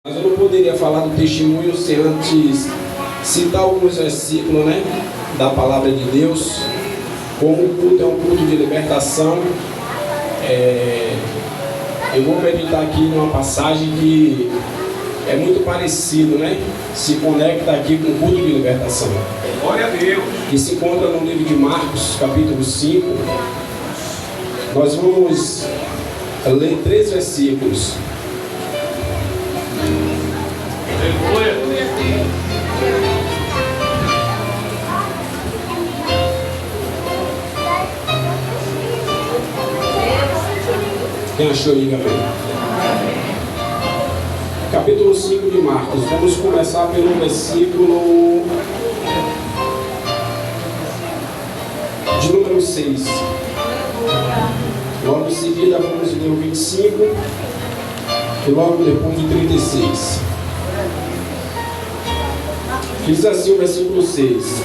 Mas eu não poderia falar do testemunho sem antes citar alguns versículos, da palavra de Deus. Como o culto é um culto de libertação, eu vou meditar aqui numa passagem que é muito parecido, se conecta aqui com o culto de libertação. Glória a Deus. Que se encontra no livro de Marcos, capítulo 5. Nós vamos ler 3 versículos. Aleluia. Quem achou aí, Gabriel? Capítulo 5 de Marcos. Vamos começar pelo versículo de número 6. Logo em seguida vamos ler o 25 e logo depois o 36. Diz assim o versículo 6: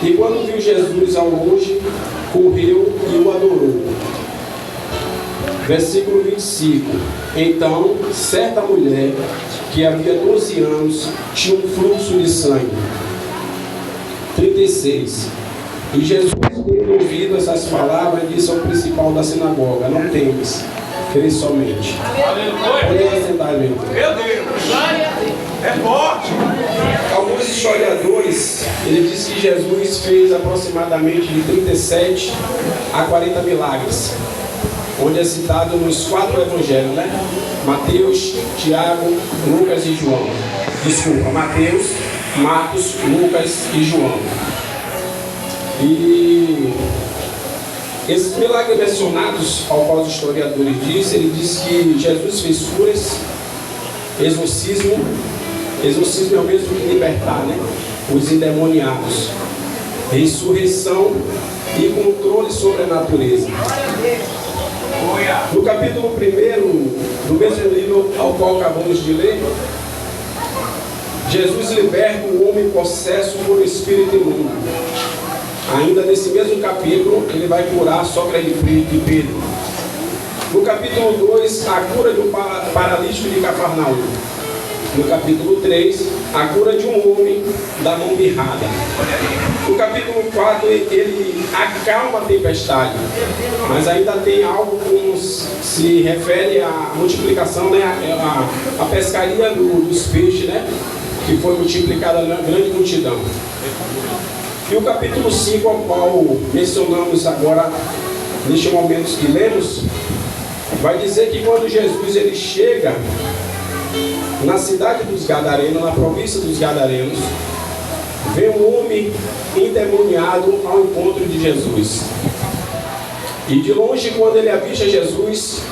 E quando viu Jesus ao longe, correu e o adorou. Versículo 25. Então, certa mulher, que havia 12 anos, tinha um fluxo de sangue. 36. E Jesus, tendo ouvido essas palavras, disse ao principal da sinagoga: Não temas, crê somente. Aleluia. Pode sentar, meu. Meu Deus. É forte. Alguns historiadores, ele diz que Jesus fez aproximadamente de 37 a 40 milagres, onde é citado nos 4 evangelhos, Mateus, Tiago, Lucas e João. Desculpa, Mateus, Marcos, Lucas e João. E esses milagres mencionados, ao qual os historiadores dizem, ele diz que Jesus fez curas, exorcismo é o mesmo que libertar, os endemoniados, ressurreição e controle sobre a natureza. No capítulo 1 do mesmo livro ao qual acabamos de ler, Jesus liberta o homem possesso por espírito imundo. Ainda nesse mesmo capítulo, ele vai curar a sogra de Pedro. No capítulo 2, a cura de um paralítico de Cafarnaum. No capítulo 3, a cura de um homem da mão mirrada. No capítulo 4, ele acalma a tempestade. Mas ainda tem algo que se refere à multiplicação, a pescaria dos peixes, que foi multiplicada na grande multidão. E o capítulo 5, ao qual mencionamos agora, neste momento que lemos, vai dizer que quando Jesus ele chega na cidade dos Gadarenos, na província dos Gadarenos, vem um homem endemoniado ao encontro de Jesus. E de longe, quando ele avista Jesus,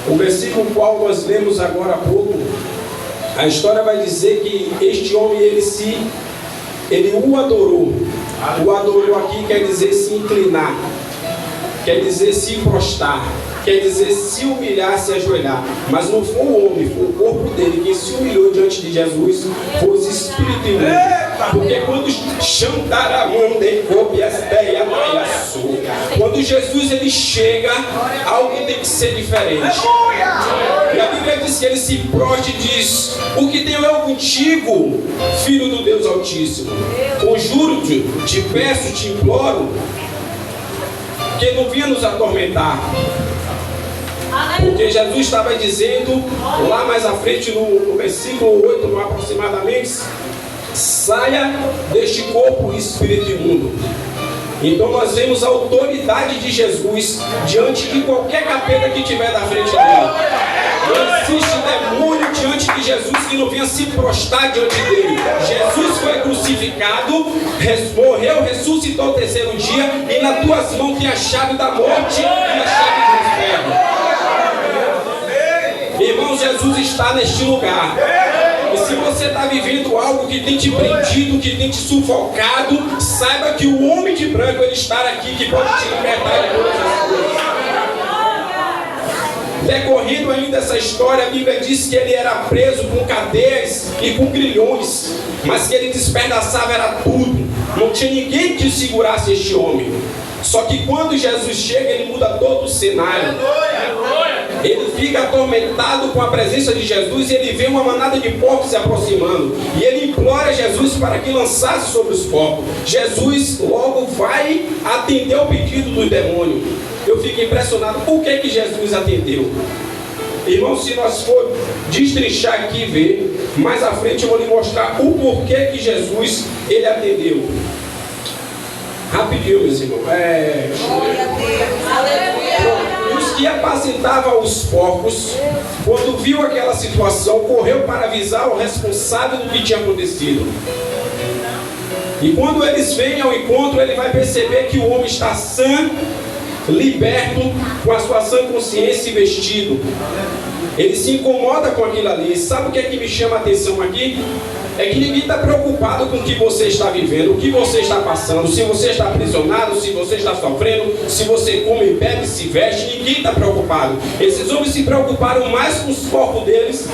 o versículo qual nós lemos agora há pouco, a história vai dizer que este homem ele o adorou. O adorou aqui quer dizer se inclinar, quer dizer se prostrar, quer dizer se humilhar, se ajoelhar. Mas não foi o homem, foi o corpo dele. Quem se humilhou diante de Jesus foi os espíritos imundos. Porque quando quando Jesus ele chega, algo tem que ser diferente. E a Bíblia diz que ele se prostra e diz: O que tenho eu contigo, filho do Deus Altíssimo? Conjuro-te, te peço, te imploro, que não vinha nos atormentar. Porque Jesus estava dizendo, lá mais à frente no versículo 8 aproximadamente: saia deste corpo espírito imundo. Então nós vemos a autoridade de Jesus diante de qualquer capeta que tiver na frente dele. Não existe demônio diante de Jesus que não venha se prostrar diante dele. Jesus foi crucificado, morreu, ressuscitou ao 3º dia, e nas tuas mãos tem a chave da morte e a chave do inferno. Irmão, Jesus está neste lugar. E se você está vivendo algo que tem te prendido, que tem te sufocado, saiba que o homem de branco ele está aqui, que pode te libertar de todas as coisas. Decorrido ainda essa história, a Bíblia diz que ele era preso com cadeias e com grilhões, mas que ele despedaçava era tudo. Não tinha ninguém que segurasse este homem. Só que quando Jesus chega, ele muda todo o cenário. Ele fica atormentado com a presença de Jesus e ele vê uma manada de porcos se aproximando. E ele implora a Jesus para que lançasse sobre os porcos. Jesus logo vai atender o pedido do demônio. Eu fico impressionado. Por que Jesus atendeu? Irmão, se nós for destrinchar aqui e ver, mais à frente eu vou lhe mostrar o porquê que Jesus, ele atendeu. Rapidinho, meus irmãos. Glória a Deus. Aleluia. E os que apacentavam os porcos, quando viu aquela situação, correu para avisar o responsável do que tinha acontecido. E quando eles vêm ao encontro, ele vai perceber que o homem está sã, liberto, com a sua sã consciência e vestido. Ele se incomoda com aquilo ali. Sabe o que é que me chama a atenção aqui? É que ninguém está preocupado com o que você está vivendo, o que você está passando, se você está aprisionado, se você está sofrendo, se você come, bebe, se veste. Ninguém está preocupado. Esses homens se preocuparam mais com os corpos deles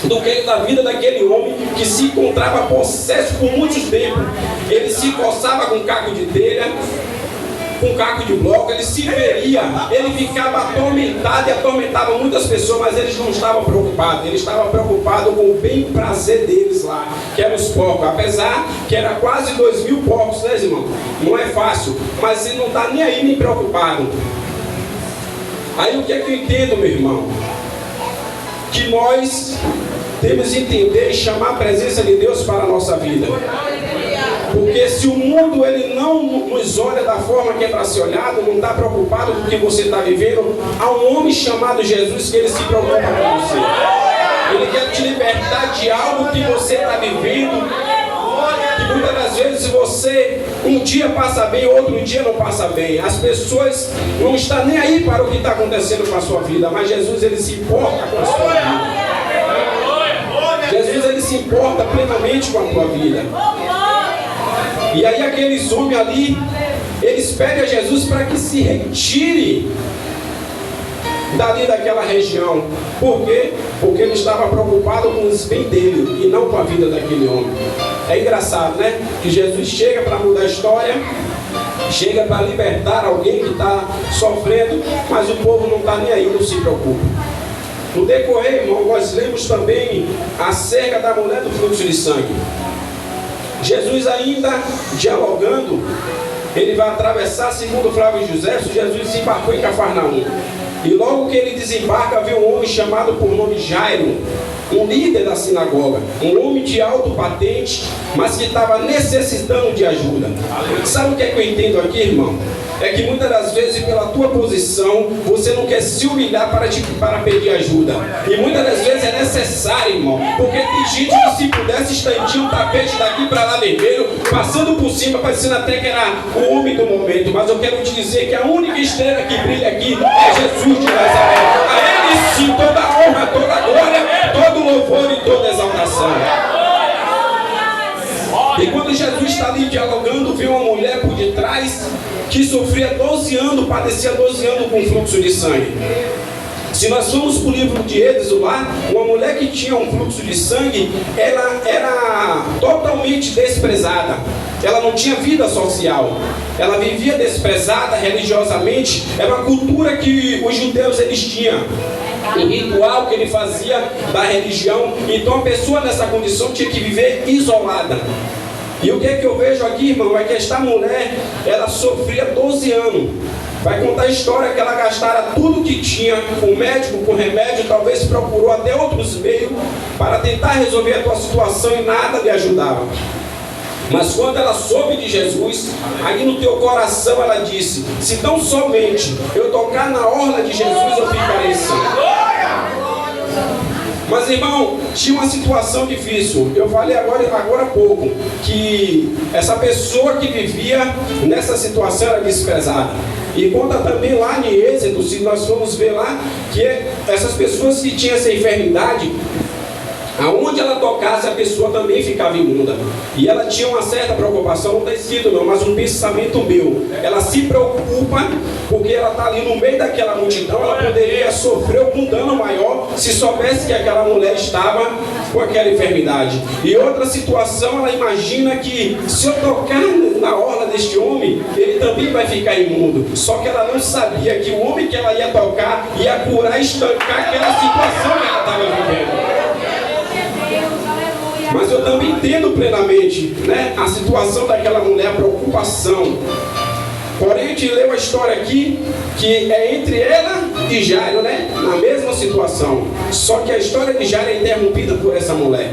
do que da vida daquele homem que se encontrava possesso por muito tempo. Ele se coçava com caco de telha, com caco de bloco, ele se feria, ele ficava atormentado e atormentava muitas pessoas, mas eles não estavam preocupados. Ele estava preocupado com o bem prazer deles lá, que eram os porcos. Apesar que era quase 2.000 porcos, né, irmão? Não é fácil, mas ele não está nem aí, nem preocupado. Aí o que é que eu entendo, meu irmão? Que nós temos que entender e chamar a presença de Deus para a nossa vida. Porque se o mundo ele não nos olha da forma que é para ser olhado, não está preocupado com o que você está vivendo, há um homem chamado Jesus que ele se preocupa com você. Ele quer te libertar de algo que você está vivendo. E muitas das vezes você um dia passa bem, outro dia não passa bem. As pessoas não estão nem aí para o que está acontecendo com a sua vida, mas Jesus ele se importa com a sua vida. Jesus ele se importa plenamente com a tua vida. E aí aqueles homens ali, eles pedem a Jesus para que se retire dali daquela região. Por quê? Porque ele estava preocupado com os bens dele e não com a vida daquele homem. É engraçado, né? Que Jesus chega para mudar a história, chega para libertar alguém que está sofrendo, mas o povo não está nem aí, não se preocupa. No decorrer, irmão, nós lemos também acerca da mulher do fluxo de sangue. Jesus ainda dialogando, ele vai atravessar, segundo Flávio José, Jesus desembarcou em Cafarnaum. E logo que ele desembarca, vê um homem chamado por nome Jairo, um líder da sinagoga, um homem de alto patente, mas que estava necessitando de ajuda. Sabe o que é que eu entendo aqui, irmão? É que muitas das vezes, pela tua posição, você não quer se humilhar para pedir ajuda. E muitas das vezes é necessário, irmão, porque tem gente que se pudesse estendia um tapete daqui para lá vermelho, passando por cima, parecendo até que era o homem do momento. Mas eu quero te dizer que a única estrela que brilha aqui é Jesus de Nazaré. A ele sim toda a honra, toda a glória, todo o louvor e toda a exaltação. E quando Jesus está ali dialogando, vê uma mulher por detrás que sofria 12 anos, padecia 12 anos com fluxo de sangue. Se nós formos para o livro de Êxodo lá, uma mulher que tinha um fluxo de sangue, ela era totalmente desprezada. Ela não tinha vida social. Ela vivia desprezada religiosamente. Era uma cultura que os judeus eles tinham. O ritual que ele fazia da religião. Então a pessoa nessa condição tinha que viver isolada. E o que é que eu vejo aqui, irmão, é que esta mulher, ela sofria 12 anos. Vai contar a história que ela gastara tudo que tinha com médico, com remédio, talvez procurou até outros meios para tentar resolver a tua situação e nada lhe ajudava. Mas quando ela soube de Jesus, aí no teu coração ela disse: se tão somente eu tocar na orla de Jesus, eu ficarei sã. Mas, irmão, tinha uma situação difícil. Eu falei agora há pouco que essa pessoa que vivia nessa situação era desprezada. E conta também lá em Êxodo, se nós formos ver lá, que essas pessoas que tinham essa enfermidade, Aonde ela tocasse, a pessoa também ficava imunda. E ela tinha uma certa preocupação, não está escrito não, mas um pensamento meu. Ela se preocupa porque ela está ali no meio daquela multidão. Ela poderia sofrer algum dano maior se soubesse que aquela mulher estava com aquela enfermidade. E outra situação, ela imagina que se eu tocar na orla deste homem, ele também vai ficar imundo. Só que ela não sabia que o homem que ela ia tocar ia curar, estancar aquela situação que ela estava vivendo. Mas eu também entendo plenamente, né, a situação daquela mulher, a preocupação. Porém, a gente leu a história aqui, que é entre ela e Jairo, né, na mesma situação. Só que a história de Jairo é interrompida por essa mulher.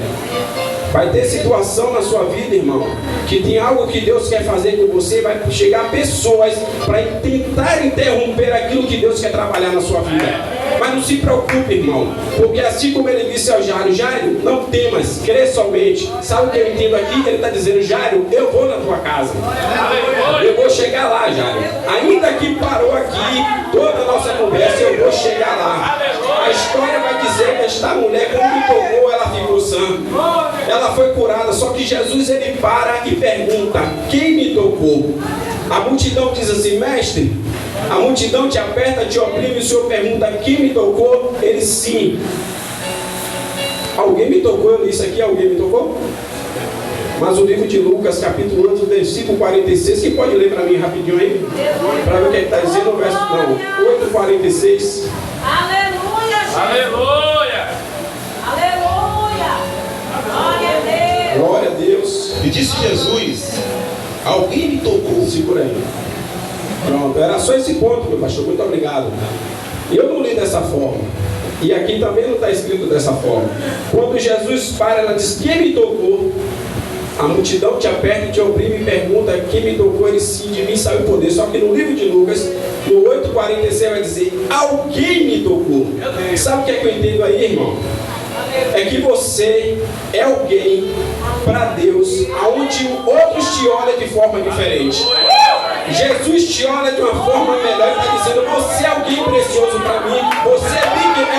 Vai ter situação na sua vida, irmão, que tem algo que Deus quer fazer com você, vai chegar pessoas para tentar interromper aquilo que Deus quer trabalhar na sua vida. Mas não se preocupe, irmão, porque assim como ele disse ao Jairo, Jairo, não temas, crê somente. Sabe o que eu entendo aqui? Ele está dizendo, Jairo, eu vou na tua casa. Eu vou chegar lá, Jairo. Ainda que parou aqui toda a nossa conversa, eu vou chegar lá. A história vai dizer que esta mulher, quando me tocou, ela ficou sã. Ela foi curada, só que Jesus, ele para e pergunta, quem me tocou? A multidão diz assim, mestre, a multidão te aperta, te oprime, o Senhor pergunta, quem me tocou? Ele, sim. Alguém me tocou? Eu li isso aqui, alguém me tocou? Mas o livro de Lucas, capítulo 11, versículo 46, quem pode ler para mim rapidinho aí? Para ver o que está dizendo, verso 8:46. Aleluia, Jesus. Aleluia. Aleluia. Glória a Deus. Glória a Deus. E disse Jesus, alguém me tocou. Segura aí. Pronto, era só esse ponto, meu pastor, muito obrigado. Eu não li dessa forma. E aqui também não está escrito dessa forma. Quando Jesus para, ela diz, quem me tocou? A multidão te aperta e te oprime e pergunta, quem me tocou? Ele, sim, de mim saiu o poder. Só que no livro de Lucas, no 8:46, vai dizer, alguém me tocou. Sabe o que é que eu entendo aí, irmão? É que você é alguém para Deus, aonde outros te olham de forma diferente. Jesus te olha de uma forma melhor e está dizendo, você é alguém precioso para mim, você é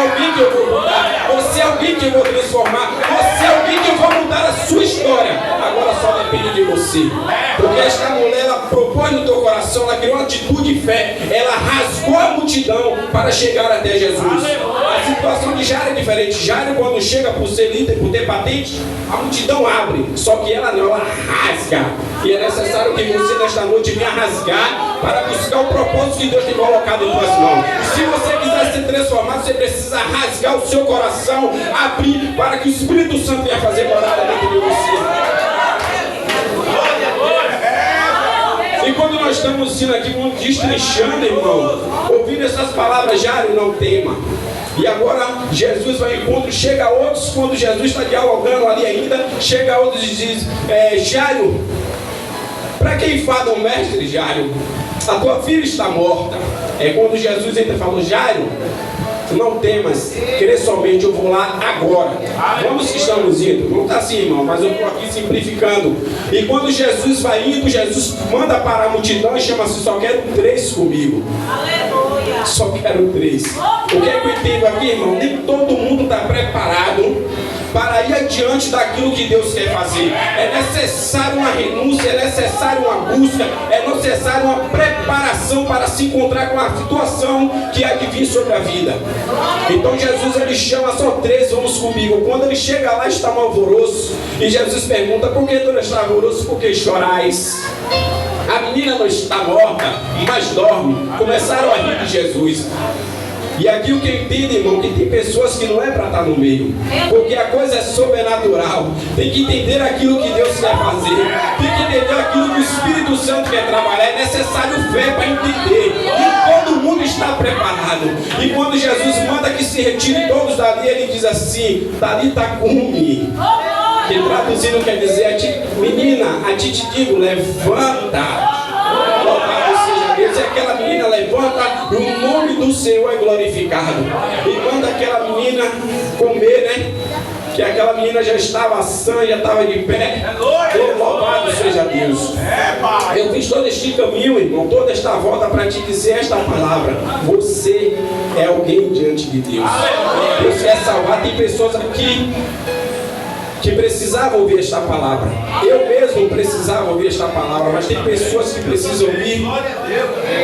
alguém que eu vou mudar, você é alguém que eu vou transformar, você é alguém que eu vou mudar a sua história. Agora só depende de você. Porque esta mulher, ela propôs no teu coração, ela criou uma atitude de fé, ela rasgou a multidão para chegar até Jesus. A situação de Jairo é diferente. Jairo, quando chega por ser líder, por ter patente, a multidão abre, só que ela não, ela rasga. E é necessário que você nesta noite venha rasgar para buscar o propósito que Deus tem colocado em tuas mãos. Se você quiser ser transformado, você precisa rasgar o seu coração, abrir para que o Espírito Santo venha fazer morada dentro de você. E quando nós estamos sendo aqui destrinchando, irmão, ouvindo essas palavras, Jairo, não tema. E agora Jesus vai ao encontro, chega a outros, quando Jesus está dialogando ali ainda, chega a outros e diz, Jairo, para quem fala o mestre, Jairo, a tua filha está morta. É quando Jesus ainda falou, Jairo, não temas, crê somente, eu vou lá agora. Vamos que estamos indo. Não está assim, irmão, mas eu estou aqui simplificando. E quando Jesus vai indo, Jesus manda parar a multidão e chama assim, só quero 3 comigo. Aleluia. Só quero 3. O que é que eu entendo aqui, irmão? Nem todo mundo está preparado para ir adiante daquilo que Deus quer fazer. É necessário uma renúncia, é necessário uma busca, é necessário uma preparação para se encontrar com a situação que há de vir sobre a vida. Então Jesus, ele chama só 3, vamos comigo. Quando ele chega lá, está um alvoroço. E Jesus pergunta, por que tu está alvoroço? Por que chorais? A menina não está morta, mas dorme. Começaram a rir de Jesus. E aqui o que eu entendo, irmão, que tem pessoas que não é para estar no meio, porque a coisa é sobrenatural. Tem que entender aquilo que Deus quer fazer, tem que entender aquilo que o Espírito Santo quer trabalhar. É necessário fé para entender, e todo mundo está preparado. E quando Jesus manda que se retirem todos dali, ele diz assim, Talita cumi, que traduzindo quer dizer, menina, a ti te digo, levanta. Louvado seja Deus. E aquela menina levanta, e o nome do Senhor é glorificado. E manda aquela menina comer, né? Que aquela menina já estava sã, já estava de pé. Louvado seja Deus. Eu fiz todo este caminho, irmão, toda esta volta para te dizer esta palavra. Você é alguém diante de Deus. Deus quer salvar. Tem pessoas aqui que precisavam ouvir esta palavra. Eu mesmo precisava ouvir esta palavra, mas tem pessoas que precisam ouvir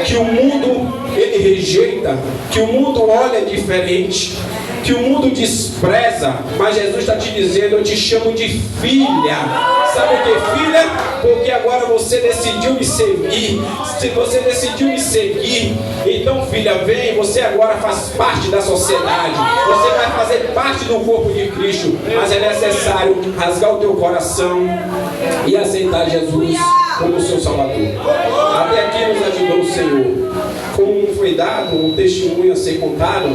que o mundo ele rejeita, que o mundo olha diferente, que o mundo despreza, mas Jesus está te dizendo: eu te chamo de filha. Sabe o que, filha? Porque agora você decidiu me seguir. Se você decidiu me seguir, então, filha, vem, você agora faz parte da sociedade, você vai fazer parte do corpo de Cristo, mas é necessário rasgar o teu coração e aceitar Jesus como seu Salvador. Até aqui nos ajudou o Senhor. Como foi dado um testemunho a ser contado,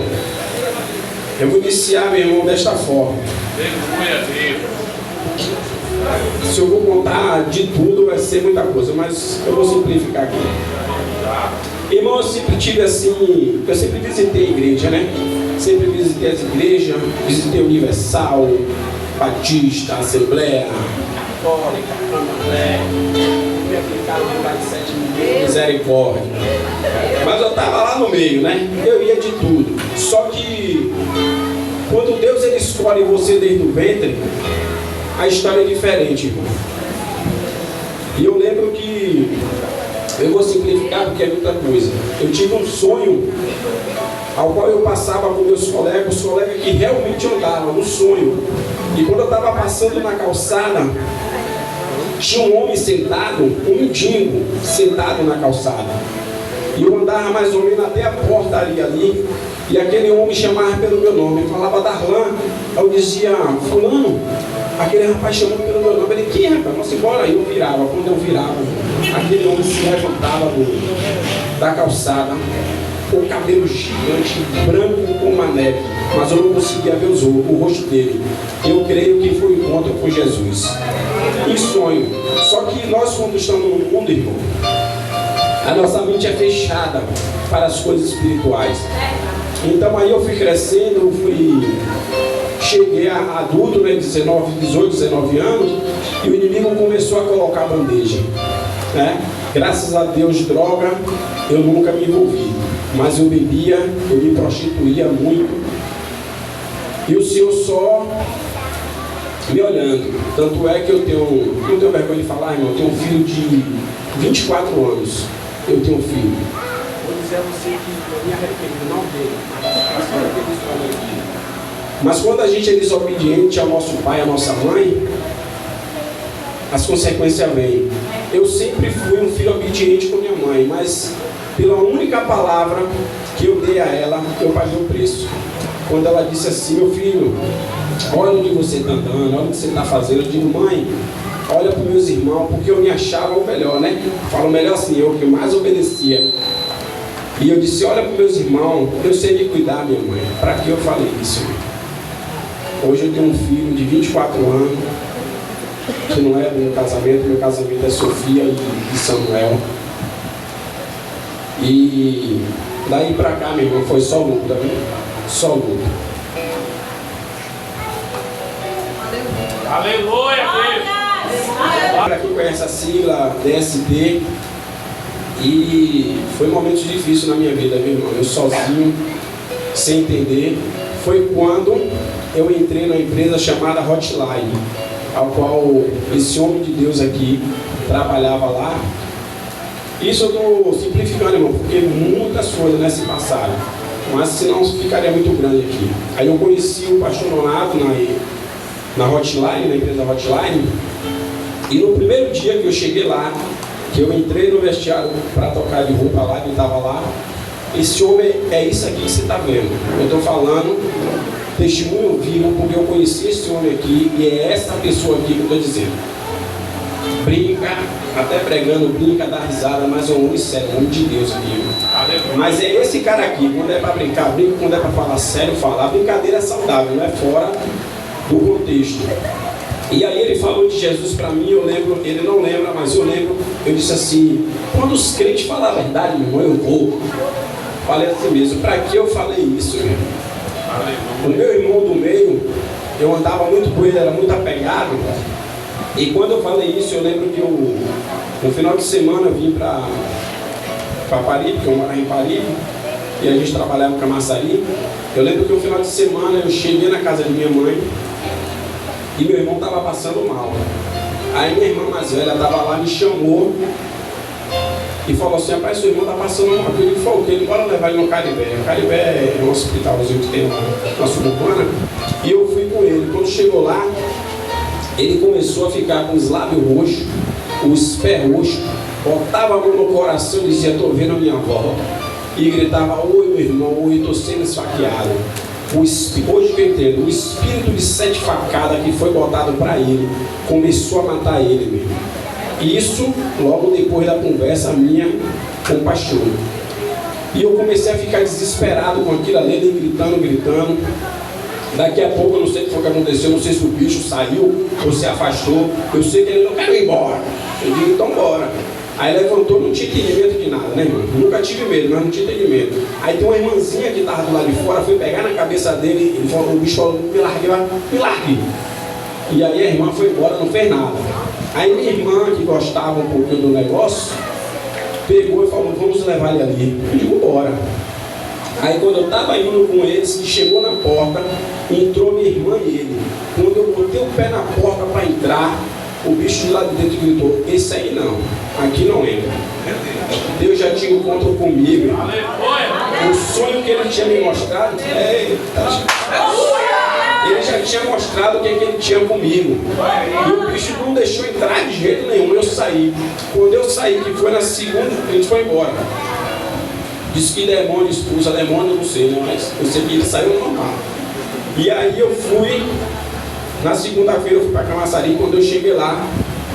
eu vou iniciar, meu irmão, desta forma. Se eu vou contar de tudo, vai ser muita coisa, mas eu vou simplificar aqui. Irmão, eu sempre tive assim, eu sempre visitei a igreja, né? Sempre visitei as igrejas, visitei Universal, Batista, Assembleia, Católica, Candomblé, fui aplicado no lugar de 7 mil, Misericórdia. Mas eu estava lá no meio, né? Eu ia de tudo. Só que quando Deus ele escolhe você desde o ventre, a história é diferente, irmão. E eu lembro que, eu vou simplificar porque é muita coisa. Eu tive um sonho ao qual eu passava com meus colegas, os colegas que realmente andavam no sonho. E quando eu estava passando na calçada, tinha um homem sentado, um mendigo sentado na calçada. E eu andava mais ou menos até a portaria ali, e aquele homem chamava pelo meu nome, falava Darlan. Eu dizia: fulano. Aquele rapaz chamou pelo meu nome. Ele: que rapaz? Vamos embora. Aí eu virava. Quando eu virava, aquele homem se levantava da calçada, com o cabelo gigante, branco como a neve, mas eu não conseguia ver o rosto dele. Eu creio que foi um encontro com Jesus em sonho. Só que nós, quando estamos no mundo, irmão, a nossa mente é fechada para as coisas espirituais. Então aí eu fui crescendo, cheguei a adulto, né, 18, 19 anos, e o inimigo começou a colocar bandeja, né? Graças a Deus, droga, eu nunca me envolvi, mas eu bebia, eu me prostituía muito, e o Senhor só me olhando. Tanto é que não tenho vergonha de falar, irmão, eu tenho um filho de 24 anos, eu tenho um filho. Vou dizer a você que eu me arrependo, não dele, mas quando a gente é desobediente ao nosso pai, à nossa mãe, as consequências vêm. Eu sempre fui um filho obediente com minha mãe, mas pela única palavra que eu dei a ela, eu paguei o preço. Quando ela disse assim: meu filho, olha onde você está andando, olha o que você está fazendo. Eu digo: mãe, olha para os meus irmãos, porque eu me achava o melhor, né? Falo melhor assim, eu que mais obedecia. E eu disse: olha para os meus irmãos, eu sei me cuidar, minha mãe. Para que eu falei isso? Hoje eu tenho um filho de 24 anos, que não é do meu casamento é Sofia e Samuel. E daí pra cá, meu irmão, foi só luta, viu? Só luta. Aleluia, Deus! Para quem conhece a sigla DST, e foi momentos difíceis na minha vida, meu irmão. Eu sozinho, sem entender. Foi quando eu entrei na empresa chamada Hotline, ao qual esse homem de Deus aqui trabalhava lá. Isso eu estou simplificando, irmão, porque muitas coisas, né, se passaram, mas senão ficaria muito grande aqui. Aí eu conheci o pastor Nonato na Hotline, na empresa Hotline, e no primeiro dia que eu cheguei lá, que eu entrei no vestiário para tocar de roupa lá, que estava lá, esse homem é isso aqui que você está vendo. Eu estou falando testemunho vivo, porque eu conheci esse homem aqui, e é essa pessoa aqui que eu estou dizendo. Brinca, até pregando, brinca, dá risada, mas é um homem sério, um homem de Deus aqui. Mas é esse cara aqui, quando é para brincar, brinca, quando é para falar sério, falar. Brincadeira é saudável, não é fora do contexto. E aí ele falou de Jesus para mim, eu lembro, ele não lembra, mas eu lembro, eu disse assim: quando os crentes falam a verdade, meu irmão, eu vou. Falei assim mesmo: para que eu falei isso, meu irmão? O meu irmão do meio, eu andava muito com ele, era muito apegado. E quando eu falei isso, eu lembro que no final de semana eu vim para Paripe, porque eu morava em Paripe, e a gente trabalhava com Camaçari. Eu lembro que no final de semana eu cheguei na casa de minha mãe, E meu irmão estava passando mal. Aí minha irmã mais velha estava lá, me chamou e falou assim: rapaz, seu irmão está passando mal. Ele falou o quê? Bora levar ele no Caribé. O Caribé é um hospitalzinho que tem lá na Suburbana. E eu fui com ele. Quando chegou lá, ele começou a ficar com os lábios roxos, os pés roxos, botava a mão no coração e dizia: estou vendo a minha avó. E gritava: oi meu irmão, oi, estou sendo esfaqueado. Hoje que eu entendo, o espírito de 7 facadas que foi botado para ele começou a matar ele mesmo. Isso logo depois da conversa minha com o pastor. E eu comecei a ficar desesperado com aquilo ali, ele gritando. Daqui a pouco, eu não sei o que foi que aconteceu, não sei se o bicho saiu ou se afastou. Eu sei que ele não quer ir embora. Eu digo: então bora. Aí levantou, não tinha entendimento de nada, né, irmão? Nunca tive medo, mas não tinha entendimento. Aí tem uma irmãzinha que estava do lado de fora, foi pegar na cabeça dele, ele falou, o bicho falou: me largue. E aí a irmã foi embora, não fez nada. Aí minha irmã, que gostava um pouquinho do negócio, pegou e falou: vamos levar ele ali. Eu digo: bora. Aí quando eu estava indo com eles, que chegou na porta, entrou minha irmã e ele. Quando eu botei o pé na porta para entrar, o bicho de lá de dentro gritou: esse aí não, aqui não entra. Deus já tinha um encontro comigo. O sonho que ele tinha me mostrado, ele já tinha mostrado o que ele tinha comigo. E o bicho não deixou entrar de jeito nenhum. Eu saí. Quando eu saí, que foi na segunda, ele foi embora. Disse que demônio expulsa, demônio eu não sei, né? Mas eu sei que ele saiu normal. E aí eu fui. Na segunda-feira eu fui para Camaçari. Quando eu cheguei lá,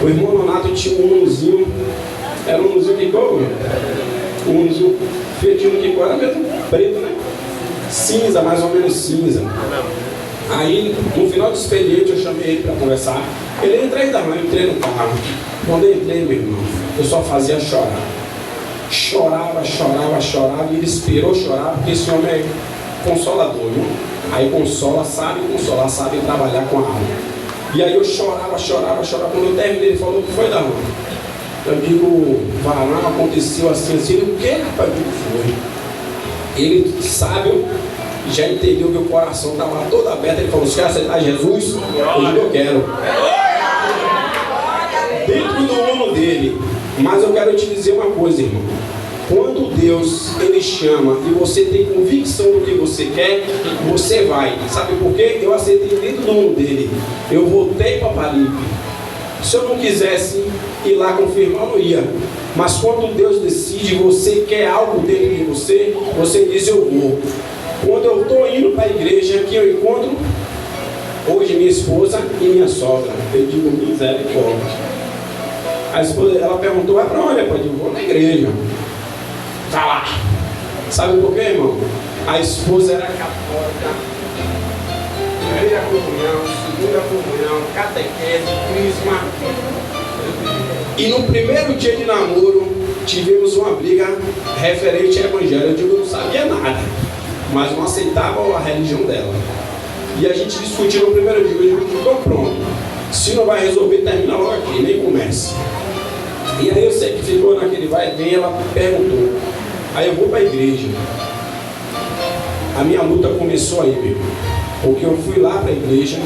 o irmão Nonato tinha um unozinho. Era um unozinho que cor? Um unozinho feitinho que cor, era mesmo preto, né? Cinza, mais ou menos cinza. Aí, no final do expediente, eu chamei ele para conversar. Ele: entrei da mãe, entrei no carro. Quando eu entrei, meu irmão, eu só fazia chorar. Chorava, e ele esperou chorar, porque esse homem é consolador, viu? Aí consola, sabe consolar, sabe trabalhar com a alma. E aí eu chorava. Quando eu terminei, ele falou: o que foi, da mãe? Eu digo: varão, aconteceu assim. O que, rapaz? O que foi? Ele, sábio, já entendeu que o coração estava todo aberto. Ele falou: você quer aceitar Jesus? Eu digo: eu quero. Dentro do mundo dele. Mas eu quero te dizer uma coisa, irmão. Quando Deus ele chama e você tem convicção do que você quer, você vai. Sabe por quê? Eu aceitei dentro do mundo dele. Eu voltei para Paripe. Se eu não quisesse ir lá confirmar, eu não ia. Mas quando Deus decide, você quer algo dentro de você, você diz: eu vou. Quando eu estou indo para a igreja, que eu encontro hoje minha esposa e minha sogra, eu digo: misericórdia. A esposa, ela perguntou: vai para onde? Eu digo: vou na igreja. Tá lá. Sabe por quê, irmão? A esposa era católica. Primeira comunhão, segunda comunhão, catequese, crisma. E no primeiro dia de namoro, tivemos uma briga referente ao evangelho. Eu digo: eu não sabia nada, mas não aceitava a religião dela. E a gente discutiu no primeiro dia. Eu digo: estou pronto. Se não vai resolver, termina logo aqui, nem começa. E aí eu sei que ficou naquele vai e vem, ela perguntou. Aí eu vou para a igreja. A minha luta começou aí, meu. Porque eu fui lá para a igreja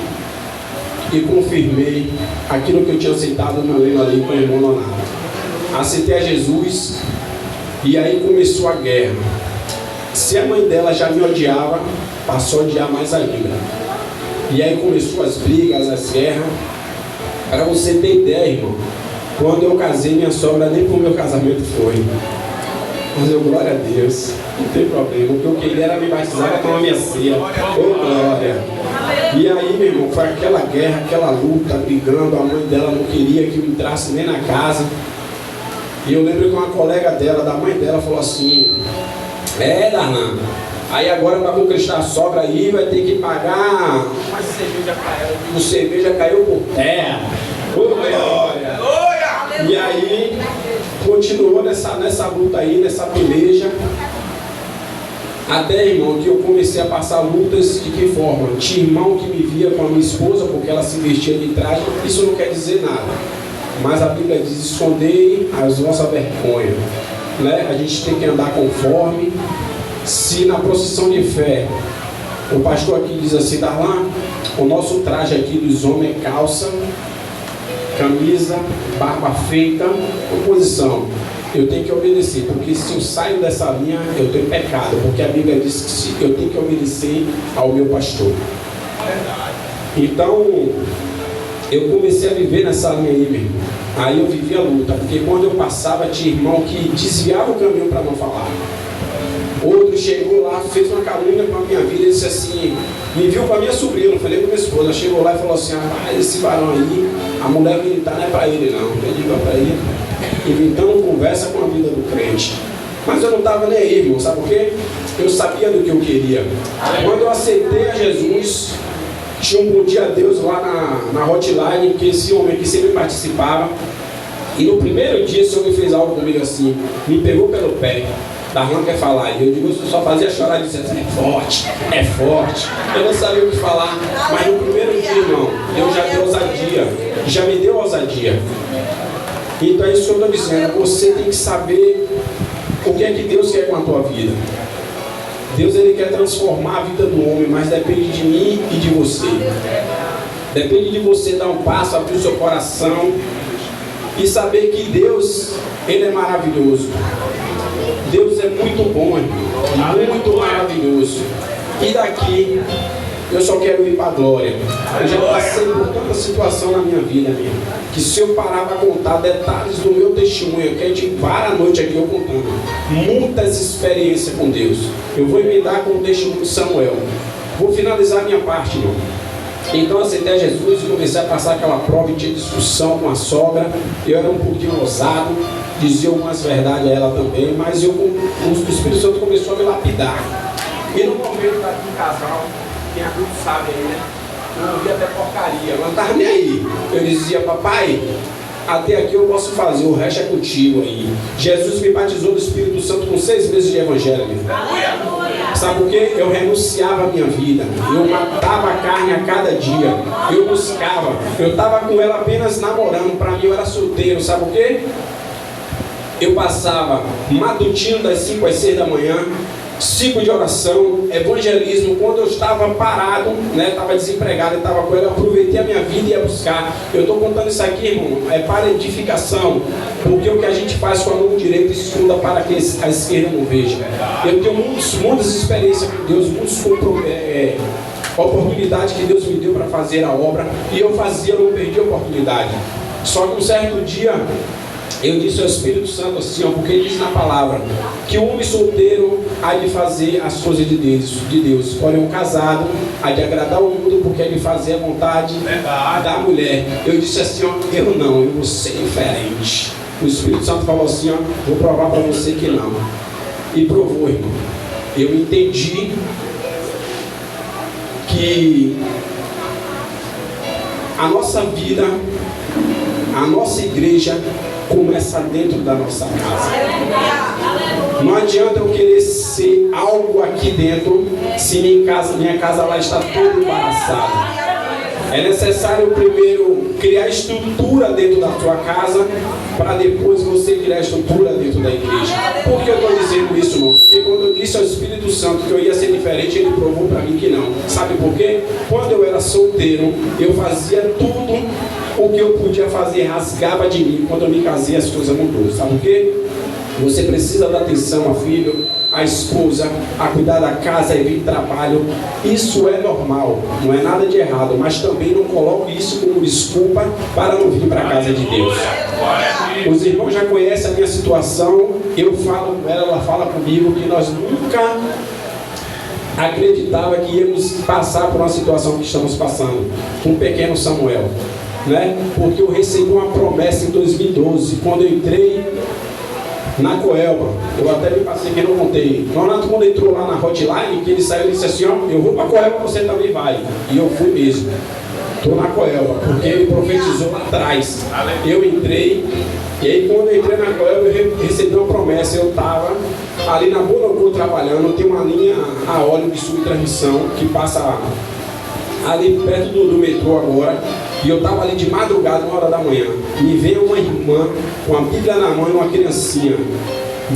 e confirmei aquilo que eu tinha aceitado no lema ali com o irmão Nonato. Aceitei a Jesus e aí começou a guerra. Se a mãe dela já me odiava, passou a odiar mais ainda. E aí começou as brigas, as guerras. Para você ter ideia, irmão, quando eu casei, minha sogra nem pro meu casamento foi. Mas eu, glória a Deus, não tem problema. O que eu queria era me batizar e tomar minha ceia. Ô, glória. E aí, meu irmão, foi aquela guerra, aquela luta, brigando. A mãe dela não queria que eu entrasse nem na casa. E eu lembro que uma colega dela, da mãe dela, falou assim: Darlan, aí agora para conquistar a sogra aí vai ter que pagar uma cerveja para ela. O cerveja caiu por terra. Ô, glória. E aí continuou nessa luta aí, nessa peleja. Até, irmão, que eu comecei a passar lutas de que forma? Tinha irmão que me via com a minha esposa porque ela se vestia de traje. Isso não quer dizer nada. Mas a Bíblia diz: escondei as vossas vergonhas. Né? A gente tem que andar conforme. Se na procissão de fé O pastor aqui diz assim: Darlan, o nosso traje aqui dos homens é calça, camisa, barba feita, composição. Eu tenho que obedecer, porque se eu saio dessa linha, eu tenho pecado, porque a Bíblia diz que eu tenho que obedecer ao meu pastor. Então, eu comecei a viver nessa linha aí, meu irmão. Aí eu vivia a luta, porque quando eu passava, tinha irmão que desviava o caminho para não falar. Outro chegou lá, fez uma calúnia com a minha vida e disse assim, me viu com a minha sobrinha, não falei com a minha esposa, chegou lá e falou assim: ah, esse varão aí, a mulher militar não é para ele não. Eu digo: é para ele. Inventando conversa com a vida do crente. Mas eu não estava nem aí, irmão, sabe por quê? Eu sabia do que eu queria. Quando eu aceitei a Jesus, tinha um Bom Dia a Deus lá na hotline, que esse homem aqui sempre participava. E no primeiro dia esse homem fez algo comigo assim, me pegou pelo pé. Darlan quer falar, e eu digo: eu só fazia chorar dizendo: é forte, é forte. Eu não sabia o que falar, mas no primeiro dia, irmão, Deus já deu ousadia, já me deu ousadia. Então é isso que eu estou dizendo, você tem que saber o que é que Deus quer com a tua vida. Deus, ele quer transformar a vida do homem, mas depende de mim e de você. Depende de você dar um passo, abrir o seu coração e saber que Deus, ele é maravilhoso. Deus é muito bom, irmão, muito maravilhoso. E daqui eu só quero ir para a glória. Eu já passei por tanta situação na minha vida, mesmo, que se eu parar para contar detalhes do meu testemunho, que é de várias noites aqui eu contando, muitas experiências com Deus. Eu vou emendar com o testemunho de Samuel. Vou finalizar a minha parte, irmão. Então eu aceitei Jesus e comecei a passar aquela prova e tinha discussão com a sogra. Eu era um pouquinho ousado, dizia algumas verdades a ela também, mas o Espírito Santo começou a me lapidar. E no momento do casal, quem adulto sabe aí, né? Eu ouvia até porcaria, eu não estava nem aí. Eu dizia: papai, até aqui eu posso fazer, o resto é contigo aí. Jesus me batizou do Espírito Santo com 6 meses de evangelho. Sabe por quê? Eu renunciava a minha vida, eu matava a carne a cada dia, eu buscava, eu estava com ela apenas namorando, para mim eu era solteiro. Sabe por quê? Eu passava matutino das 5 às 6 da manhã, ciclo de oração, evangelismo. Quando eu estava parado, né, estava desempregado, eu estava com ela, eu aproveitei a minha vida e ia buscar. Eu estou contando isso aqui, irmão, é para edificação, porque o que a gente faz com a mão direita escuta para que a esquerda não veja. Eu tenho muitas experiências com Deus, muitas oportunidades que Deus me deu para fazer a obra, e eu fazia, eu não perdi a oportunidade. Só que um certo dia eu disse ao Espírito Santo assim, porque ele diz na palavra que o homem solteiro há de fazer as coisas de Deus, porém o casado há de agradar o mundo, porque há de fazer a vontade da mulher. Eu disse assim: eu vou ser diferente. O Espírito Santo falou assim: vou provar para você que não. E provou, irmão. Eu entendi que a nossa vida, a nossa igreja começa dentro da nossa casa. Não adianta eu querer ser algo aqui dentro se minha casa lá está toda embaraçada. É necessário primeiro criar estrutura dentro da tua casa, para depois você criar estrutura dentro da igreja. Por que eu estou dizendo isso, irmão? Porque quando eu disse ao Espírito Santo que eu ia ser diferente, ele provou para mim que não. Sabe por quê? Quando eu era solteiro, eu fazia tudo o que eu podia fazer, rasgava de mim. Quando eu me casei, as coisas mudou. Sabe por quê? Você precisa dar atenção ao filho, à esposa, a cuidar da casa e vir trabalho. Isso é normal, não é nada de errado, mas também não coloque isso como desculpa para não vir para a casa de Deus. Os irmãos já conhecem a minha situação, eu falo com ela fala comigo que nós nunca acreditava que íamos passar por uma situação que estamos passando, com o pequeno Samuel, né? Porque eu recebi uma promessa em 2012, quando eu entrei na Coelba. Eu até me passei que não contei. Leonardo, quando entrou lá na hotline, que ele saiu e disse assim: eu vou para a Coelba, você também vai. E eu fui mesmo. Estou na Coelba, porque ele profetizou lá atrás. Eu entrei, e aí quando eu entrei na Coelba, eu recebi uma promessa. Eu estava ali na Bonocô trabalhando, tem uma linha a óleo de subtransmissão que passa ali perto do metrô agora. E eu estava ali de madrugada, 1 hora da manhã. Me veio uma irmã com a Bíblia na mão e uma criancinha.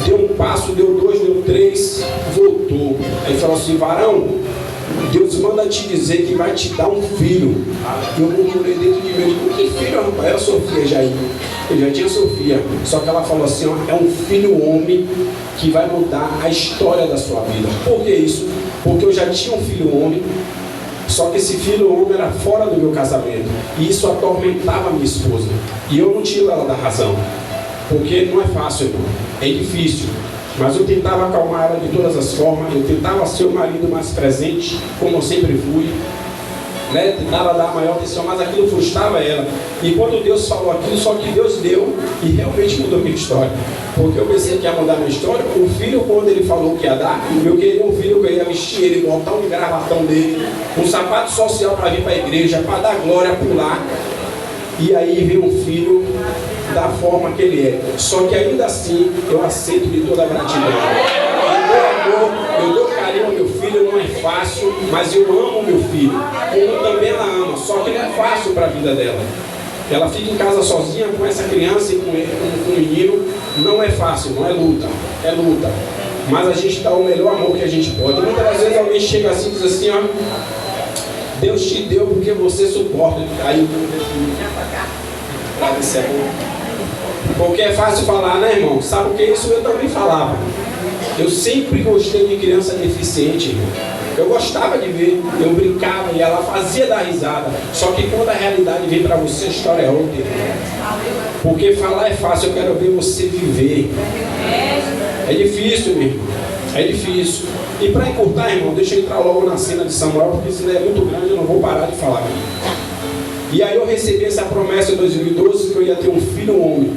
Deu um passo, deu 2, deu 3, voltou. Aí falou assim: varão, Deus manda te dizer que vai te dar um filho. E eu murmurei dentro de mim, eu digo, que filho, rapaz? Era Sofia já aí. Eu já tinha Sofia. Só que ela falou assim, ó, é um filho homem que vai mudar a história da sua vida. Por que isso? Porque eu já tinha um filho homem, só que esse filho homem era fora do meu casamento. E isso atormentava a minha esposa. E eu não tiro ela da razão. Porque não é fácil, irmão. É difícil. Mas eu tentava acalmar ela de todas as formas. Eu tentava ser o marido mais presente, como eu sempre fui, né? Tentava dar a maior atenção, mas aquilo frustrava ela. E quando Deus falou aquilo, só que Deus deu e realmente mudou minha história. Porque eu pensei que ia mudar minha história. O filho, quando ele falou que ia dar, eu queria um filho que eu ia vestir ele, botar um gravatão dele, um sapato social para vir para a igreja, para dar glória, pular. E aí veio um filho da forma que ele é. Só que ainda assim eu aceito de toda a gratidão. Eu dou amor, eu dou carinho ao meu filho, não é fácil, mas eu amo meu filho. Como também ela ama, só que não é fácil para a vida dela. Ela fica em casa sozinha com essa criança e com o menino, não é fácil, não é luta, é luta. Mas a gente dá o melhor amor que a gente pode. Muitas das vezes alguém chega assim e diz assim, ó, Deus te deu porque você suporta. Aí eu porque é fácil falar, né, irmão? Sabe o que é isso? Eu também falava. Eu sempre gostei de criança deficiente, irmão. Eu gostava de ver, eu brincava e ela fazia dar risada. Só que quando a realidade vem para você, a história é outra, irmão. Porque falar é fácil, eu quero ver você viver. É difícil, meu irmão. É difícil. E para encurtar, irmão, deixa eu entrar logo na cena de Samuel, porque senão é muito grande, eu não vou parar de falar. E aí eu recebi essa promessa em 2012 que eu ia ter um filho homem.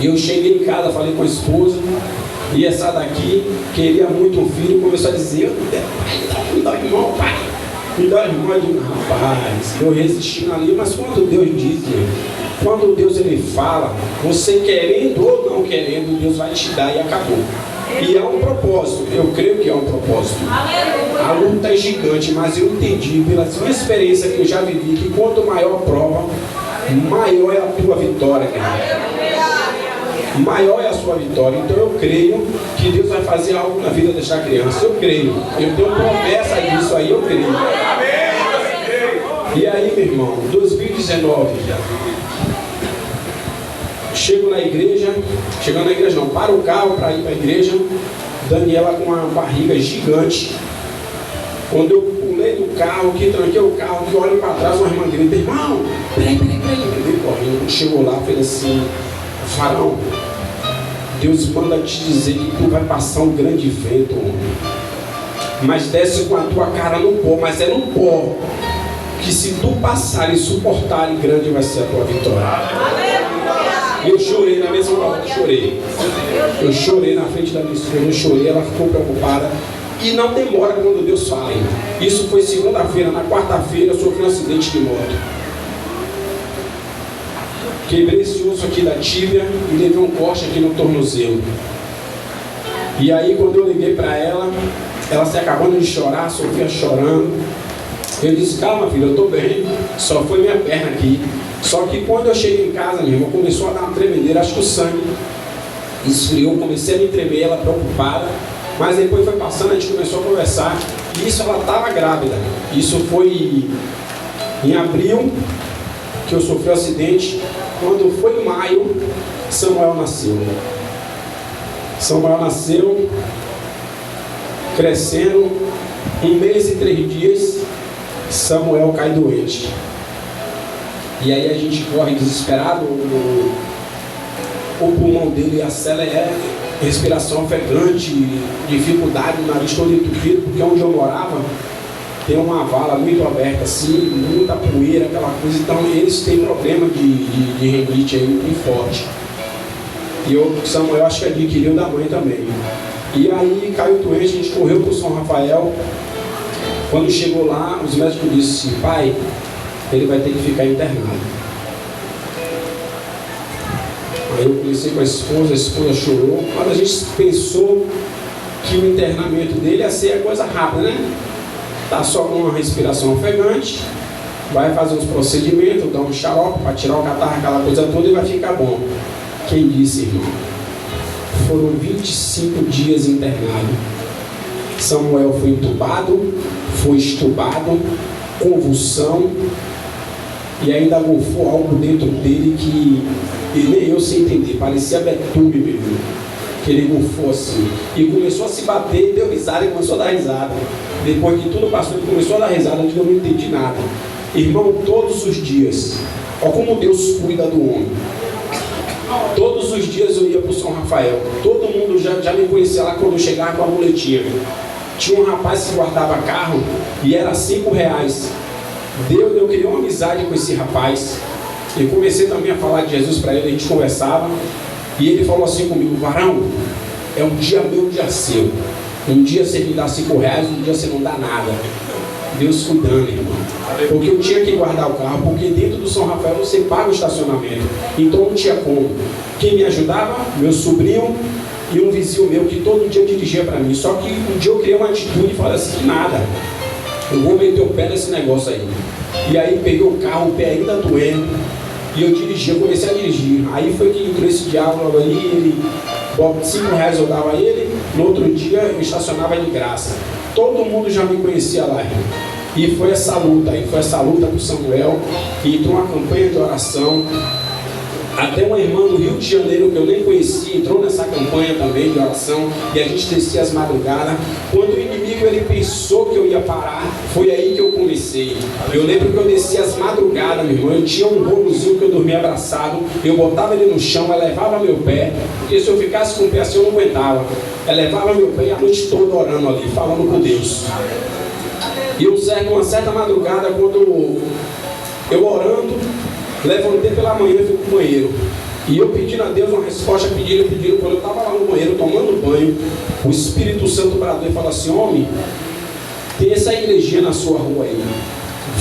E eu cheguei em casa, falei com a esposa, e essa daqui queria muito um filho, começou a dizer, pai, me dá irmão, pai. Me dá irmão, eu digo, rapaz, eu resistindo ali, mas quando Deus diz, quando Deus ele fala, você querendo ou não querendo, Deus vai te dar e acabou. E é um propósito, eu creio que é um propósito. A luta é gigante, mas eu entendi pela minha experiência que eu já vivi, que quanto maior a prova, maior é a tua vitória, querido. Maior é a sua vitória. Então eu creio que Deus vai fazer algo na vida desta criança. Eu creio, eu tenho promessa disso aí, eu creio. E aí, meu irmão, 2019 chego na igreja, chegando na igreja não, para o carro para ir para a igreja, Daniela com uma barriga gigante. Quando eu pulei do carro, que tranquei o carro, que olho para trás, uma irmã grita, irmão, peraí. Ele correndo, chegou lá, fez assim, Faraó, Deus manda te dizer que tu vai passar um grande vento, mas desce com a tua cara no pó, mas é no pó, que se tu passar e suportar, grande vai ser a tua vitória. Eu chorei na mesma hora, eu chorei na frente da minha esposa, eu chorei, ela ficou preocupada. E não demora quando Deus fala, hein? Isso foi segunda-feira, na quarta-feira eu sofri um acidente de moto. Quebrei esse osso aqui da tíbia e levei um corte aqui no tornozelo. E aí quando eu liguei para ela se acabando de chorar, a Sofia chorando. Eu disse, calma filha, eu estou bem, só foi minha perna aqui. Só que quando eu cheguei em casa, minha irmã, começou a dar uma tremedeira, acho que o sangue esfriou, comecei a me tremer, ela preocupada. Mas depois foi passando, a gente começou a conversar. E isso ela estava grávida. Isso foi em abril que eu sofri um acidente. Quando foi em maio, Samuel nasceu. Samuel nasceu, crescendo, 1 mês e 3 dias, Samuel cai doente. E aí a gente corre desesperado, o pulmão dele acelera, respiração ofegante, dificuldade, o nariz todo entupido, porque onde eu morava tem uma vala muito aberta assim, muita poeira, aquela coisa, então eles têm problema de rinite aí muito forte. E o Samuel acho que adquiriu da mãe também. E aí caiu doente, a gente correu para o São Rafael. Quando chegou lá, os médicos disseram assim, pai, ele vai ter que ficar internado. Aí eu conversei com a esposa chorou, mas a gente pensou que o internamento dele ia ser a coisa rápida, né? Tá só com uma respiração ofegante, vai fazer uns procedimentos, dar um xarope para tirar o catarro, aquela coisa toda e vai ficar bom. Quem disse, irmão? Foram 25 dias internado. Samuel foi entubado, foi estubado, convulsão, e ainda golfou algo dentro dele que nem eu sei entender, parecia betume mesmo, que ele golfou assim, e começou a se bater, deu risada e começou a dar risada. Depois que tudo passou, ele começou a dar risada, eu não entendi nada. Irmão, todos os dias, olha como Deus cuida do homem. Todos os dias eu ia para o São Rafael, todo mundo já me conhecia lá quando eu chegava com a muletinha. Tinha um rapaz que guardava carro e era R$5. Eu criei uma amizade com esse rapaz. Eu comecei também a falar de Jesus para ele, a gente conversava. E ele falou assim comigo: varão, é um dia meu, um dia seu. Um dia você me dá R$5, um dia você não dá nada. Deus cuidando, irmão. Porque eu tinha que guardar o carro, porque dentro do São Rafael você paga o estacionamento. Então não tinha como. Quem me ajudava? Meu sobrinho e um vizinho meu que todo dia dirigia para mim. Só que um dia eu criei uma atitude e falei assim: que nada, eu vou meter o pé nesse negócio aí. E aí peguei o carro, o pé ainda doendo, e eu dirigi, eu comecei a dirigir. Aí foi que entrou esse diabo ali, ele R$5 eu dava a ele, no outro dia eu estacionava de graça. Todo mundo já me conhecia lá, irmão. E foi essa luta com o Samuel, e entrou uma campanha de oração. Até uma irmã do Rio de Janeiro que eu nem conhecia entrou nessa campanha também de oração, e a gente descia as madrugadas. Quando o inimigo ele pensou que eu ia parar, foi aí que eu comecei. Eu lembro que eu descia as madrugadas, meu irmão. Eu tinha um bolozinho que eu dormia abraçado, eu botava ele no chão, elevava meu pé, porque se eu ficasse com o pé assim eu não aguentava. Elevava meu pé e a noite toda orando ali, falando com Deus. E uma certa madrugada, quando eu orando, levantei pela manhã e fui pro banheiro. E eu pedindo a Deus uma resposta, pedindo. Quando eu estava lá no banheiro tomando banho, o Espírito Santo bradou e falou assim: homem, tem essa igrejinha na sua rua aí.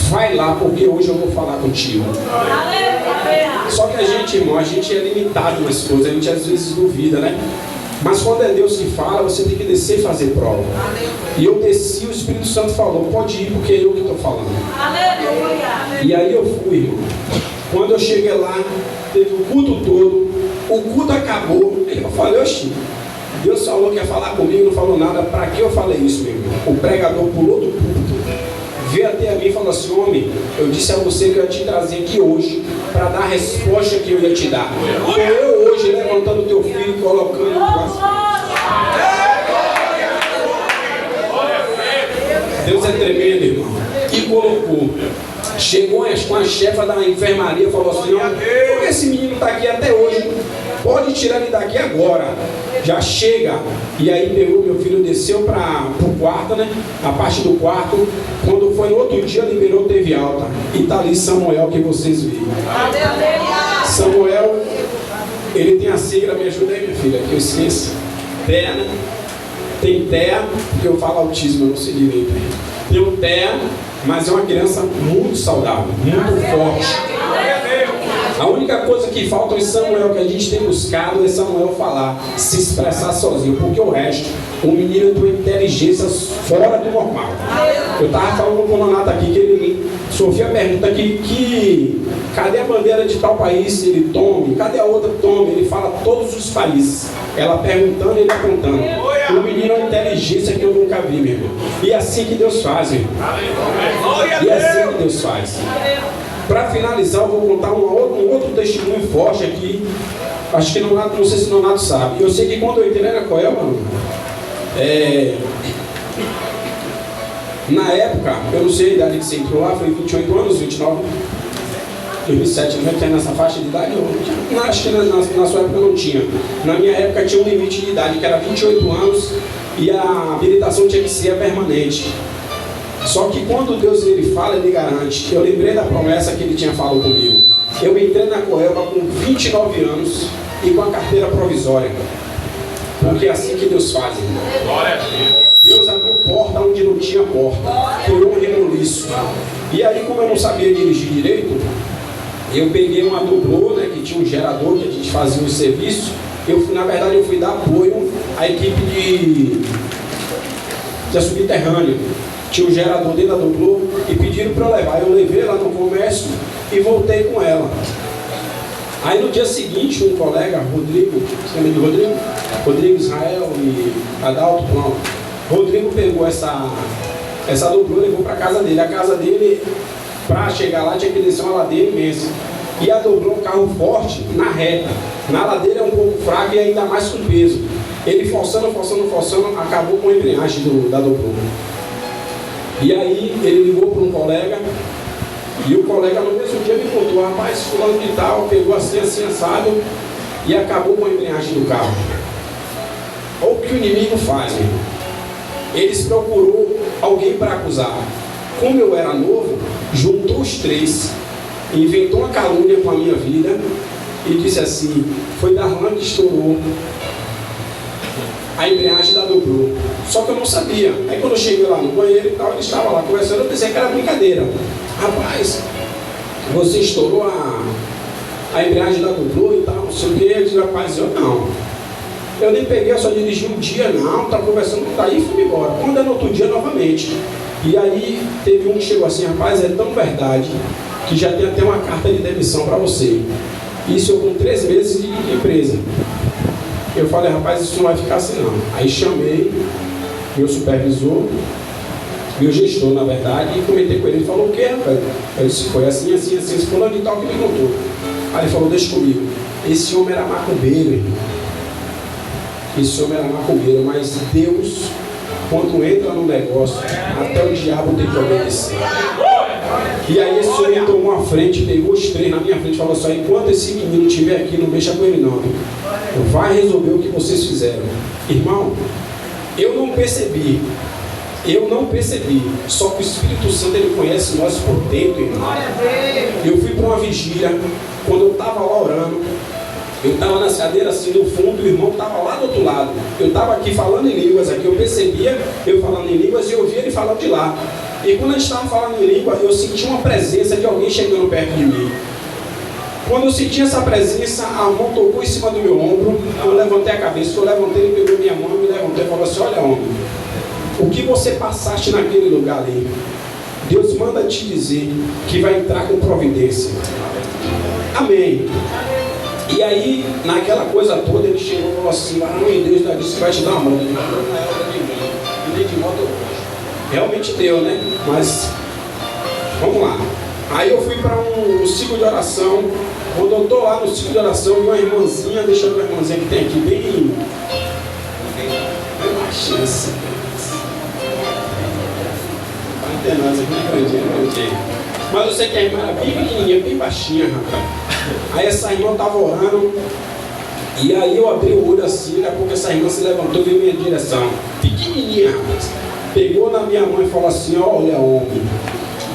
Vai lá, porque hoje eu vou falar contigo. Só que a gente, irmão, a gente é limitado nas coisas, a gente às vezes duvida, né? Mas quando é Deus que fala, você tem que descer e fazer prova. E eu desci, o Espírito Santo falou: pode ir, porque é eu que estou falando. Aleluia. E aí eu fui, irmão. Quando eu cheguei lá, teve o culto todo, o culto acabou. Eu falei: oxi, Deus falou que ia falar comigo, não falou nada. Para que eu falei isso, meu irmão? O pregador pulou do púlpito, veio até a mim e falou assim: homem, eu disse a você que eu ia te trazer aqui hoje para dar a resposta que eu ia te dar. Eu hoje levantando teu filho e colocando Deus é tremendo, irmão. E colocou. Chegou com a chefa da enfermaria e falou assim: por que esse menino está aqui até hoje? Pode tirar ele daqui agora. Já chega. E aí pegou meu filho, desceu para o quarto, né? A parte do quarto. Quando foi no outro dia, liberou, teve alta. E está ali Samuel que vocês viram. Samuel, ele tem a sigla, me ajuda aí, minha filha, que eu esqueço. TEA, né? Tem TEA, porque eu falo autismo, eu não sei direito. Tem o TEA, mas é uma criança muito saudável, muito forte. A única coisa que falta em Samuel, que a gente tem buscado, é Samuel falar, se expressar sozinho, porque o resto, o menino tem inteligência fora do normal. Eu estava falando com o Nonato aqui, que ele sofreu a pergunta que cadê a bandeira de tal país? Ele tome, cadê a outra? Tome. Ele fala todos os países. Ela perguntando e ele apontando. O menino é uma inteligência que eu nunca vi, meu irmão. E é assim que Deus faz, irmão. E é assim que Deus faz. Para finalizar, eu vou contar um outro testemunho forte aqui. Acho que não sei se o Nonato sabe. Eu sei que quando eu entrei na Coel, mano, na época, eu não sei a idade que você entrou lá, foi 28 anos, 29, 2007, não tinha nessa faixa de idade? Não, acho que na sua época não tinha. Na minha época tinha um limite de idade, que era 28 anos, e a habilitação tinha que ser permanente. Só que quando Deus ele fala, ele garante. Eu lembrei da promessa que ele tinha falado comigo. Eu entrei na Coelba com 29 anos e com a carteira provisória. Porque é assim que Deus faz, irmão. Glória a Deus. Deus abriu porta onde não tinha porta. Criou um rebuliço. E aí, como eu não sabia dirigir direito, eu peguei uma dublô, né, que tinha um gerador que a gente fazia um serviço. Na verdade, eu fui dar apoio à equipe de subterrâneo. Tinha um gerador dentro da dublô e pediram para eu levar. Eu levei lá no comércio e voltei com ela. Aí no dia seguinte, um colega, Rodrigo, você lembra de Rodrigo? Rodrigo, Israel e Adalto, não. Rodrigo pegou essa dobrou e levou para casa dele. A casa dele, para chegar lá, tinha que descer uma ladeira imensa. E a dobrou um carro forte na reta. Na ladeira é um pouco fraco e ainda mais com peso. Ele forçando, acabou com a embreagem da dobrou. E aí ele ligou para um colega, e o colega no mesmo dia me contou: rapaz, fulano de tal pegou assim, assado, e acabou com a embreagem do carro. Olha o que o inimigo faz, meu irmão. Eles procurou alguém para acusar. Como eu era novo, juntou os três, inventou uma calúnia com a minha vida e disse assim: foi Darlan que estourou a embreagem da dobrou. Só que eu não sabia. Aí quando eu cheguei lá no banheiro e tal, ele estava lá conversando, eu pensei que era brincadeira. Rapaz, você estourou a embreagem da dobrou e tal, não sei o que. Eu disse: rapaz, eu não. Eu nem peguei, eu só dirigi um dia, não, estava conversando com o Daí e fui embora. Quando é no outro dia, novamente. E aí teve um que chegou assim: rapaz, é tão verdade que já tem até uma carta de demissão para você. Isso eu com 3 meses de empresa. Eu falei: rapaz, isso não vai ficar assim não. Aí chamei meu supervisor, meu gestor, na verdade, e comentei com ele. Ele falou: o quê, rapaz? Eu disse: foi assim, fulano de tal que me contou. Aí ele falou: deixa comigo. Esse homem era macumbeiro, irmão. Esse homem era macumbeiro, mas Deus, quando entra no negócio, até o diabo tem que obedecer. E aí esse homem tomou a frente, pegou os 3 na minha frente e falou assim: enquanto esse menino estiver aqui, não mexa com ele não. Vai resolver o que vocês fizeram. Irmão, eu não percebi. Só que o Espírito Santo, ele conhece nós por dentro, irmão. Eu fui para uma vigília, quando eu estava lá orando, eu estava nas cadeiras assim no fundo, o irmão estava lá do outro lado. Eu estava aqui falando em línguas, aqui eu percebia eu falando em línguas e eu ouvia ele falando de lá. E quando a gente estava falando em língua, eu senti uma presença de alguém chegando perto de mim. Quando eu senti essa presença, a mão tocou em cima do meu ombro, eu levantei a cabeça, ele pegou minha mão e me levantou e falou assim: olha, homem, o que você passaste naquele lugar ali, Deus manda te dizer que vai entrar com providência. Amém. E aí, naquela coisa toda, ele chegou e falou assim: mãe, Deus já disse que vai te dar uma moto. Ele falou: não é obra de mim, e nem de moto eu gosto. Realmente deu, né? Mas, vamos lá. Aí eu fui para um ciclo de oração. Quando eu estou lá no ciclo de oração, vi uma irmãzinha, deixa eu ver a irmãzinha que tem aqui, bem baixinha assim. Não tem nada, bem grandinha. Mas eu sei que a irmã era bem pequenininha, bem baixinha, rapaz. Aí essa irmã estava orando, e aí eu abri o olho assim, daqui a pouco essa irmã se levantou e veio em minha direção. Pequenininha, rapaz. Pegou na minha mão e falou assim: olha, homem,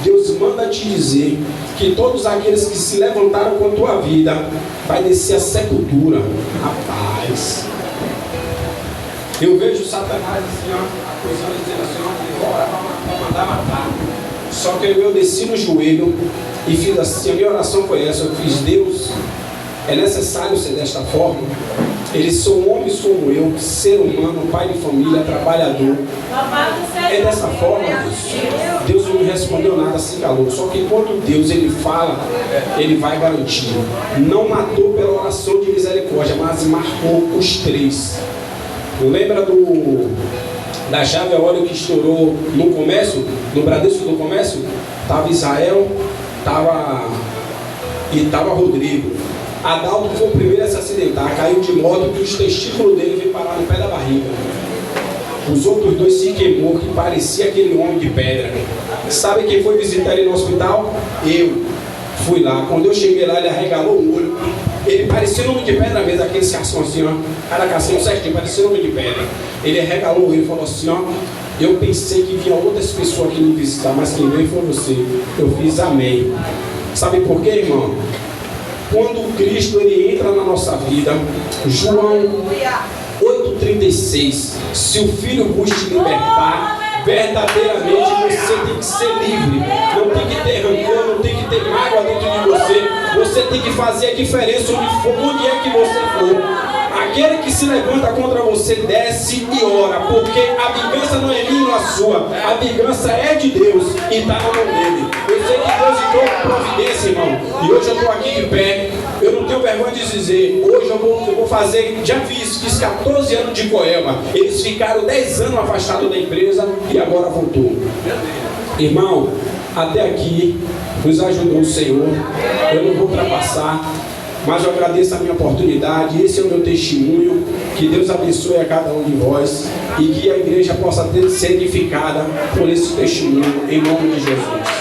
Deus manda te dizer que todos aqueles que se levantaram com a tua vida vai descer a sepultura. Rapaz, eu vejo Satanás assim, ó, acusando, dizendo assim: ó, bora para mandar matar. Só que eu desci no joelho e fiz assim, a minha oração foi essa: eu fiz: Deus, é necessário ser desta forma. Eles são homens como eu, ser humano, pai de família, trabalhador. É dessa forma. Deus não me respondeu nada, se calou. Só que quando Deus ele fala, ele vai garantir. Não matou pela oração de misericórdia, mas marcou os 3. Lembra da chave a óleo que estourou no comércio, no Bradesco do Comércio? Estava Israel, estava Rodrigo. Adalto foi o primeiro a se acidentar, caiu de moto e os testículos dele veio parar no pé da barriga. Os outros 2 se queimou, que parecia aquele homem de pedra. Sabe quem foi visitar ele no hospital? Eu. Fui lá. Quando eu cheguei lá, ele arregalou o olho. Ele parecia um homem de pedra mesmo, aquele cação assim, ó. Cada cação certinho, parecia um homem de pedra. Ele arregalou o olho e falou assim: ó, eu pensei que vinha outras pessoas aqui me visitar, mas quem veio foi você. Eu fiz amém. Sabe por quê, irmão? Quando Cristo ele entra na nossa vida, João 8,36, se o Filho vos te libertar, verdadeiramente você tem que ser livre. Não tem que ter rancor, não tem que ter mágoa dentro de você. Você tem que fazer a diferença onde é que você for. Aquele que se levanta contra você, desce e ora, porque a vingança não é minha, não é sua. A vingança é de Deus e está na mão dele. Eu sei que Deus houve providência, irmão. E hoje eu estou aqui de pé. Eu não tenho vergonha de dizer. Hoje eu vou fazer. Já fiz 14 anos de Coelba. Eles ficaram 10 anos afastados da empresa e agora voltou. Irmão, até aqui nos ajudou o Senhor. Eu não vou ultrapassar, mas eu agradeço a minha oportunidade. Esse é o meu testemunho. Que Deus abençoe a cada um de vós e que a igreja possa ser edificada por esse testemunho, em nome de Jesus.